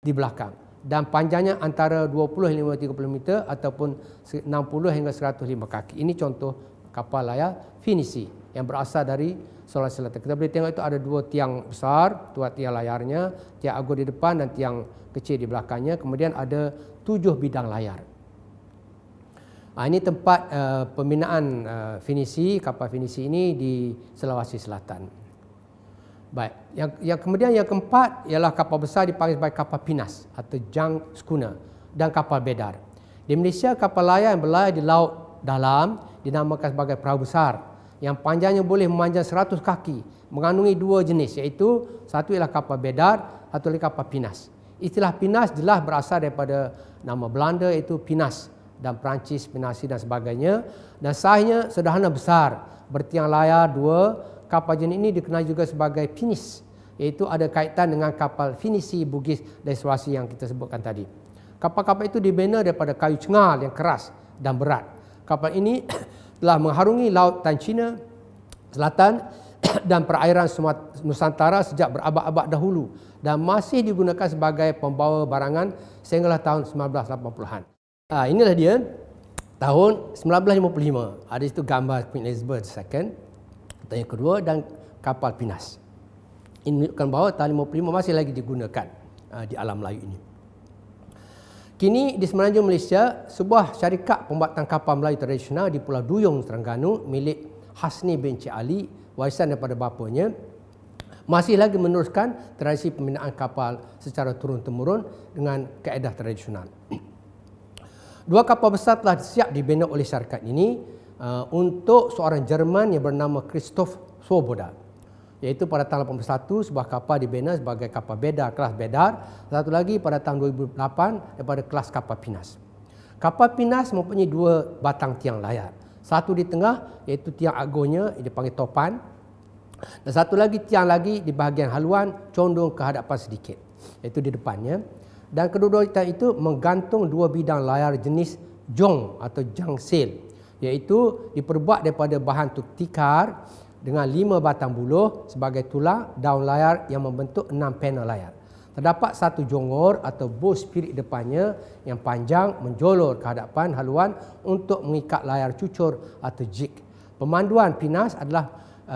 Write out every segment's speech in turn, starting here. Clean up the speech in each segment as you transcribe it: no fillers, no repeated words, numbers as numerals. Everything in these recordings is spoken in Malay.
di belakang dan panjangnya antara 20 hingga 30 meter ataupun 60 hingga 105 kaki. Ini contoh kapal layar finisi yang berasal dari Sulawesi Selatan. Kita boleh tengok itu ada dua tiang besar, dua tiang layarnya, tiang agung di depan dan tiang kecil di belakangnya. Kemudian ada 7 bidang layar. Ini tempat pembinaan finisi, kapal finisi ini di Sulawesi Selatan. Baik, kemudian yang keempat ialah kapal besar dipanggil sebagai kapal pinas atau junk schooner dan kapal bedar. Di Malaysia, kapal layar yang berlayar di laut dalam dinamakan sebagai perahu besar yang panjangnya boleh memanjang 100 kaki, mengandungi dua jenis, iaitu satu ialah kapal bedar, satu lagi kapal pinas. Istilah pinas jelas berasal daripada nama Belanda iaitu pinas dan Perancis pinasi dan sebagainya, dan saiznya sederhana besar bertiang layar dua. Kapal jenis ini dikenal juga sebagai finis, iaitu ada kaitan dengan kapal finisi Bugis dari Sulawesi yang kita sebutkan tadi. Kapal-kapal itu dibina daripada kayu cengal yang keras dan berat. Kapal ini telah mengharungi lautan China Selatan dan perairan Nusantara sejak berabad-abad dahulu dan masih digunakan sebagai pembawa barangan sehinggalah tahun 1980-an. Inilah dia tahun 1955. Ada itu gambar Queen Elizabeth II, yang kedua, dan kapal pinas. Ini menunjukkan bahawa tahun 1955 masih lagi digunakan di alam Melayu ini. Kini di Semenanjung Malaysia, sebuah syarikat pembuatan kapal Melayu tradisional di Pulau Duyung, Terengganu milik Hasni bin Cik Ali, warisan daripada bapanya, masih lagi meneruskan tradisi pembinaan kapal secara turun-temurun dengan kaedah tradisional. Dua kapal besar telah siap dibina oleh syarikat ini untuk seorang Jerman yang bernama Christoph Swoboda. Iaitu pada tahun 1981 sebuah kapal dibina sebagai kapal bedar kelas bedar, satu lagi pada tahun 2008 daripada kelas kapal pinas. Kapal pinas mempunyai dua batang tiang layar. Satu di tengah iaitu tiang agungnya dipanggil topan, dan satu lagi tiang lagi di bahagian haluan condong ke hadapan sedikit, iaitu di depannya. Dan kedua-dua tiang itu menggantung dua bidang layar jenis jong atau junk sail, iaitu diperbuat daripada bahan tikar dengan 5 batang buluh sebagai tulang daun layar yang membentuk 6 panel layar. Terdapat satu jongor atau bowsprit depannya yang panjang menjolor ke hadapan haluan untuk mengikat layar cucur atau jig. Pemanduan pinas adalah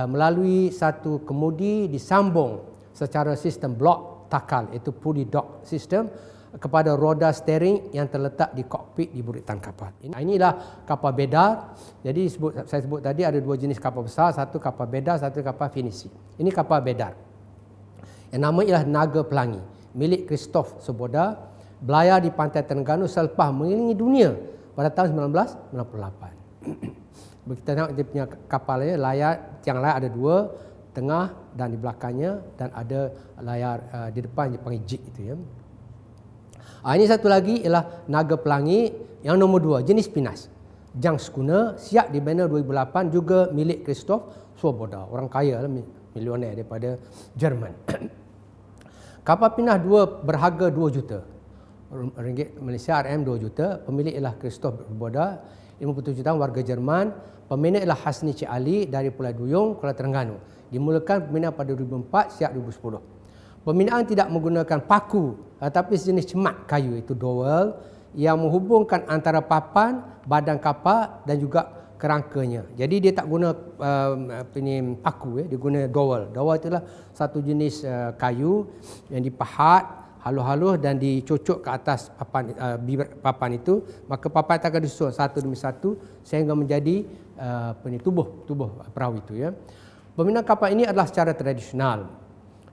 melalui satu kemudi disambung secara sistem blok takal, iaitu pulley dock system, kepada roda steering yang terletak di kokpit di buritan kapal. Inilah kapal bedar. Jadi saya sebut tadi ada dua jenis kapal besar, satu kapal bedar, satu kapal finisi. Ini kapal bedar. Yang nama ialah Naga Pelangi, milik Christoph Swoboda, berlayar di pantai Terengganu selepas mengelilingi dunia pada tahun 1998. Kita tengok dia punya kapalnya, layar, tiang layar ada dua, tengah dan di belakangnya, dan ada layar di depan dipanggil jig itu ya. Ini satu lagi ialah Naga Pelangi yang nombor 2, jenis pinas. Junk schooner, siap dibina 2008, juga milik Christoph Swoboda, orang kaya, milioner daripada Jerman. Kapal pinas 2 berharga 2 juta ringgit Malaysia, RM 2 juta. Pemilik ialah Christoph Swoboda, 57 tahun, warga Jerman. Pembina ialah Hasni Cik Ali dari Pulau Duyung, Kuala Terengganu. Dimulakan pembinaan pada 2004, siap 2010. Pembinaan tidak menggunakan paku tetapi sejenis cemat kayu, itu dowel, yang menghubungkan antara papan, badan kapal dan juga kerangkanya. Jadi dia tak guna paku, dia guna dowel. Dowel itulah satu jenis kayu yang dipahat halus-halus dan dicocok ke atas bibir papan itu, maka papan itu akan disusun satu demi satu sehingga menjadi tubuh perahu itu ya. Pembinaan kapal ini adalah secara tradisional,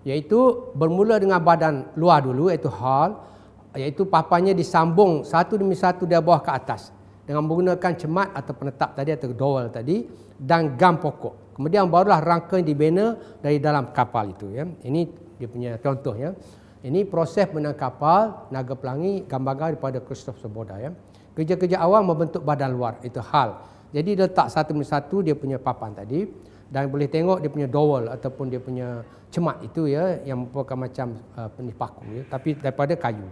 iaitu bermula dengan badan luar dulu, iaitu hull, iaitu papannya disambung satu demi satu dari bawah ke atas dengan menggunakan cemat atau penetap tadi atau dowel tadi dan gam pokok. Kemudian barulah rangka dibina dari dalam kapal itu ya. Ini dia punya contoh ya. Ini proses pembinaan kapal Naga Pelangi, gambar daripada Christoph Swoboda ya. Kerja-kerja awal membentuk badan luar, itu hull. Jadi letak satu demi satu dia punya papan tadi. Dan boleh tengok dia punya dowel ataupun dia punya cemat itu ya, yang merupakan macam penis paku ya, tapi daripada kayu.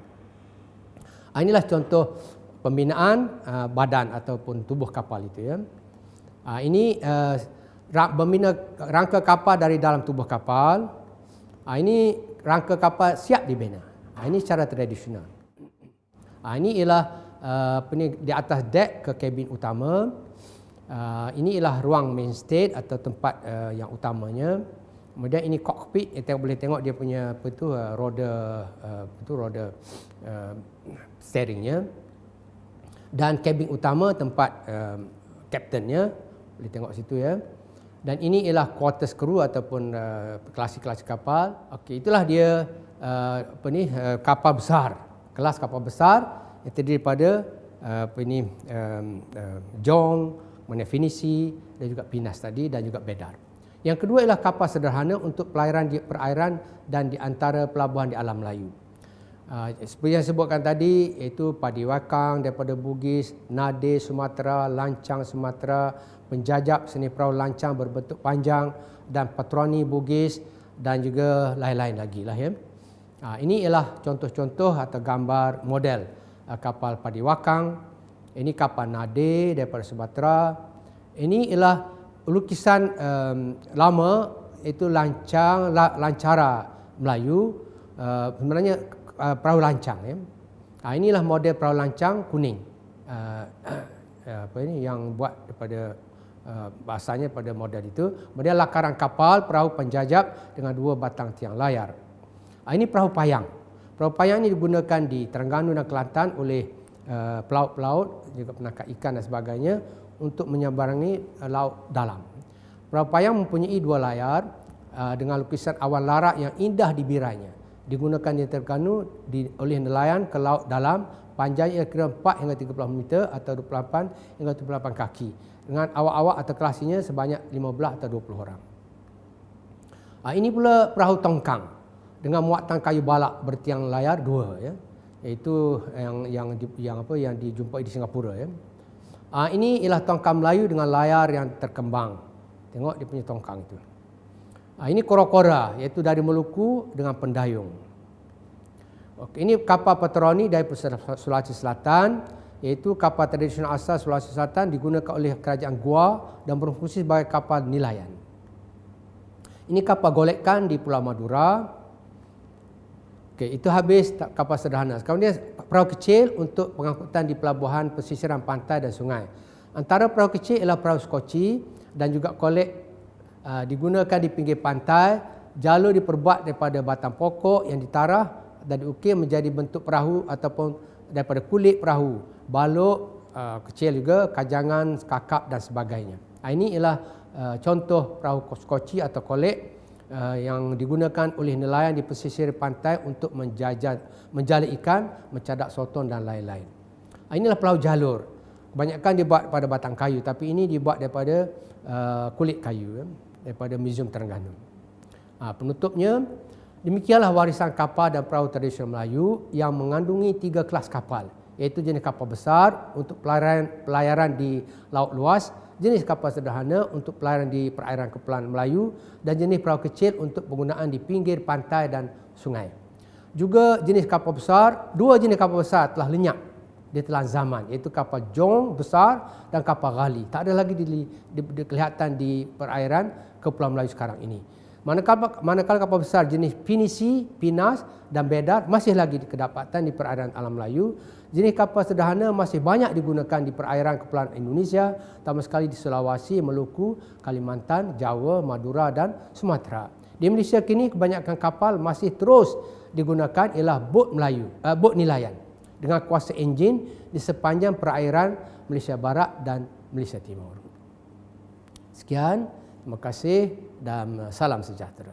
Inilah contoh pembinaan badan ataupun tubuh kapal itu ya. Ini membina rangka kapal dari dalam tubuh kapal. Ini rangka kapal siap dibina. Ini secara tradisional. Ini ialah di atas deck ke kabin utama. Ini ialah ruang main state atau tempat yang utamanya. Kemudian ini cockpit, kita boleh tengok dia punya roda steeringnya. Dan kabin utama tempat kaptennya, boleh tengok situ ya. Dan ini ialah quarters crew ataupun kelasi-kelasi kapal. Okey, itulah dia kapal besar. Kelas kapal besar yang terdiri daripada jong, finisi dan juga pinas tadi dan juga bedar. Yang kedua ialah kapal sederhana untuk pelayaran di perairan dan di antara pelabuhan di alam Melayu. Seperti yang sebutkan tadi, iaitu Padiwakang daripada Bugis, Nade Sumatera, Lancang Sumatera, Penjajap seni perahu lancang berbentuk panjang dan Patroni Bugis dan juga lain-lain lagi lah ya. Ini ialah contoh-contoh atau gambar model kapal Padiwakang. Ini kapal Nade daripada Sumatera. Ini ialah lukisan lama, itu lancara Melayu, sebenarnya perahu lancang ya. Inilah model perahu lancang kuning. Yang buat daripada bahasanya pada model itu. Kemudian lakaran kapal perahu penjajap dengan 2 batang tiang layar. Ini perahu payang. Perahu payang ini digunakan di Terengganu dan Kelantan oleh pelaut-pelaut, juga penangkap ikan dan sebagainya untuk menyeberangi laut dalam. Perahu payang mempunyai 2 layar dengan lukisan awan larak yang indah di birainya. Digunakan di Terengganu oleh nelayan ke laut dalam, panjangnya kira 4 hingga 30 meter atau 28 hingga 28 kaki. Dengan awak-awak atau kelasinya sebanyak 15 atau 20 orang. Ini pula perahu tongkang dengan muatan kayu balak bertiang layar 2 ya. Iaitu yang dijumpai di Singapura ya. Ini ialah tongkang Melayu dengan layar yang terkembang. Tengok dia punya tongkang itu. Ini kora-kora, iaitu dari Maluku dengan pendayung. Okey, ini kapal Patroni dari Sulawesi Selatan, iaitu kapal tradisional asal Sulawesi Selatan digunakan oleh kerajaan Goa dan berfungsi sebagai kapal nelayan. Ini kapal golekan di Pulau Madura. Okey, itu habis kapal sederhana. Kemudian perahu kecil untuk pengangkutan di pelabuhan pesisiran pantai dan sungai. Antara perahu kecil ialah perahu skoci dan juga kolek digunakan di pinggir pantai. Jalur diperbuat daripada batang pokok yang ditarah dan diukir menjadi bentuk perahu ataupun daripada kulit perahu, balok kecil juga, kajangan, kakap dan sebagainya. Ini ialah contoh perahu skoci atau kolek yang digunakan oleh nelayan di pesisir pantai untuk menjala ikan, mencadak soton dan lain-lain. Inilah perahu jalur. Kebanyakan dibuat pada batang kayu, tapi ini dibuat daripada kulit kayu daripada Museum Terengganu. Penutupnya, demikianlah warisan kapal dan perahu tradisional Melayu yang mengandungi 3 kelas kapal, iaitu jenis kapal besar untuk pelayaran di laut luas, jenis kapal sederhana untuk pelayaran di perairan kepulauan Melayu, dan jenis perahu kecil untuk penggunaan di pinggir pantai dan sungai. Juga jenis kapal besar, 2 jenis kapal besar telah lenyap di telan zaman, iaitu kapal jong besar dan kapal gali. Tak ada lagi kelihatan di perairan Kepulauan Melayu sekarang ini. Manakala kapal besar jenis pinisi, pinas dan bedar masih lagi kedapatan di perairan alam Melayu. Jenis kapal sederhana masih banyak digunakan di perairan Kepulauan Indonesia, terutama sekali di Sulawesi, Maluku, Kalimantan, Jawa, Madura dan Sumatera. Di Malaysia kini kebanyakan kapal masih terus digunakan ialah bot Melayu, bot nelayan dengan kuasa enjin di sepanjang perairan Malaysia Barat dan Malaysia Timur. Sekian, terima kasih dan salam sejahtera.